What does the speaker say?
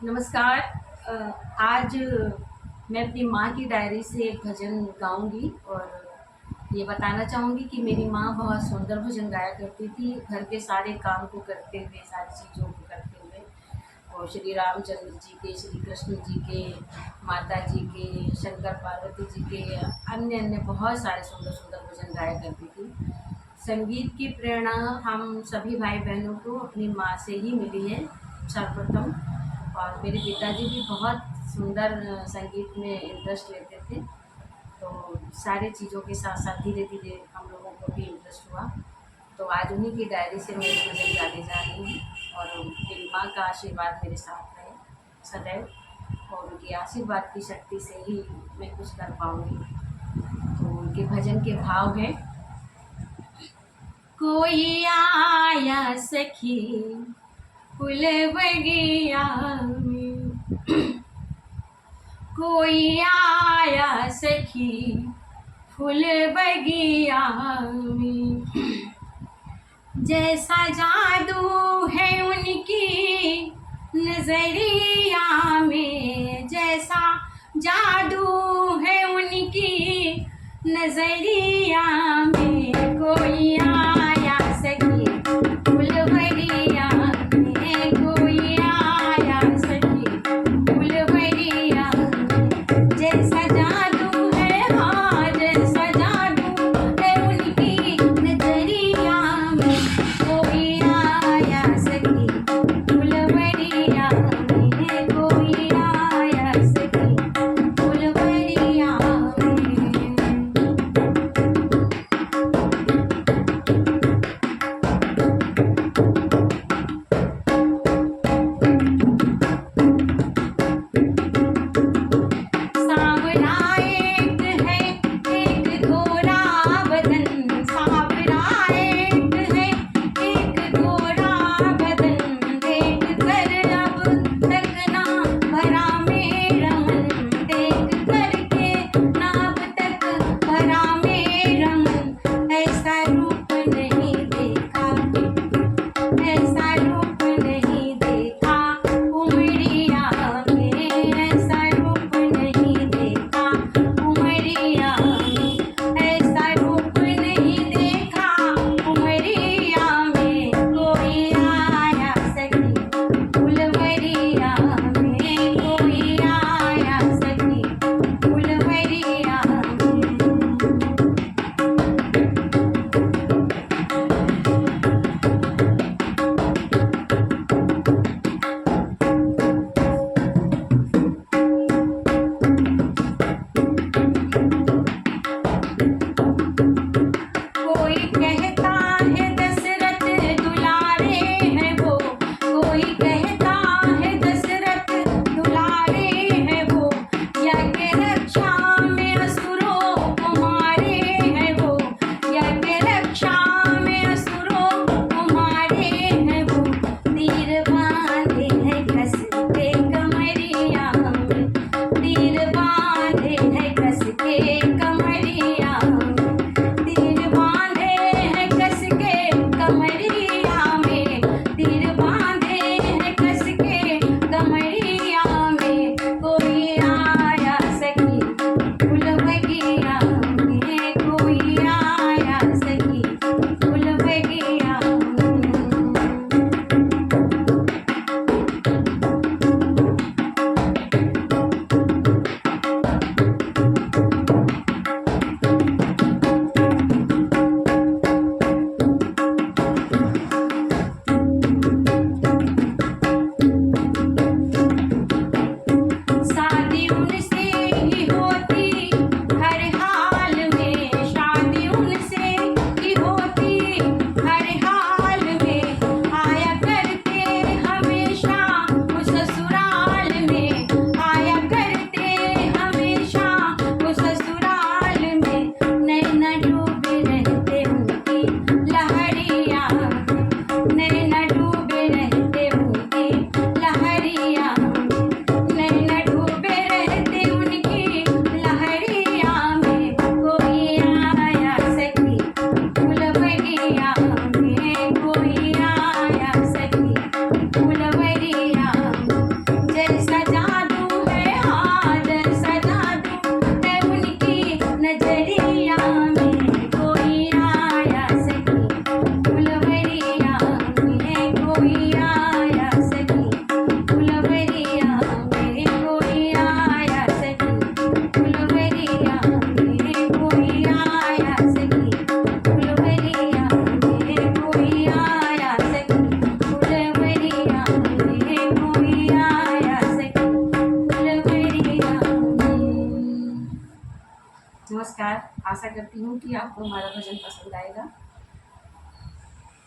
नमस्कार। आज मैं अपनी माँ की डायरी से एक भजन गाऊंगी और ये बताना चाहूँगी कि मेरी माँ बहुत सुंदर भजन गाया करती थी, घर के सारे काम को करते हुए, सारी चीज़ों को करते हुए। और श्री रामचंद्र जी के, श्री कृष्ण जी के, माता जी के, शंकर पार्वती जी के, अन्य अन्य बहुत सारे सुंदर सुंदर भजन गाया करती थी। संगीत की प्रेरणा हम सभी भाई बहनों को अपनी माँ से ही मिली है सर्वप्रथम। और मेरे पिताजी भी बहुत सुंदर संगीत में इंटरेस्ट लेते थे, तो सारी चीज़ों के साथ साथ धीरे धीरे हम लोगों को भी इंटरेस्ट हुआ। तो आज उन्हीं की डायरी से मैं एक भजन गाने जा रही हूँ और मेरी माँ का आशीर्वाद मेरे साथ रहे सदैव, और उनके आशीर्वाद की शक्ति से ही मैं कुछ कर पाऊँगी। तो उनके भजन के भाव हैं। कोई आया सखी फूल बगिया में, कोई आया सखी फूल बगिया में, जैसा जादू है उनकी नजरिया में, जैसा जादू है उनकी नजरिया में, कोई आया सखी फूल बगिया में, कोई आया सखी फूल बगिया में, जैसा जादू है, हाँ जैसा जादू है उनकी नजरिया में, कोई आया सखी फूल बगिया में, कोई आया सखी फूल बगिया में। सांवरा एक है एक गोरा बदन, सांवरा एक है एक गोरा बदन, देख कर अब तक ना भरा मेरा मन, देख कर के ना अब तक भरा मेरा मन, ऐसा रूप नहीं देखा, ऐसा रूप नहीं देखा उमरिया में, ऐसा रूप नहीं देखा उमरिया में, ऐसा रूप नहीं देखा उमरिया में, कोई आया सखी फुलवरिया में, कोई आया सखी फुलवरिया में। कोई कहता है दशरथ दुलारे हैं वो, कोई कहता है दशरथ दुलारे हैं वो, यज्ञ रक्षा में असुरों को मारे हैं वो, यज्ञ रक्षा में असुरों को मारे हैं वो, तीर बांधे हैं कस के कमरिया में, तीर बांधे हैं कस के कमरिया में, तीर बांधे हैं कस के कमरिया में, तीर बांधे हैं कस के कमरिया में, कोई आया सखी फूल बगिया में, कोई आया सखी फूल बगिया में। शादी उनसे ही होती हर हाल में, शादी उनसे ही होती हर हाल में, आया करते हमेशा वो ससुराल में, आया करते हमेशा वो ससुराल में, नैना डूबे रहते उनकी लहरिया में, नैना डूबे रहते उनकी लहरिया में, नैना डूबे रहते उनकी लहरिया में, कोई आया सखी फूल बगिया में, कोई आया सखी फूल बगिया में, जैसा फुलवरिया में कोई आया सखी, फुलवरिया में कोई आया सखी, फुलवरिया में कोई आया सखी, फुलवरिया में। नमस्कार, आशा करती हूँ कि आपको हमारा भजन पसंद आएगा।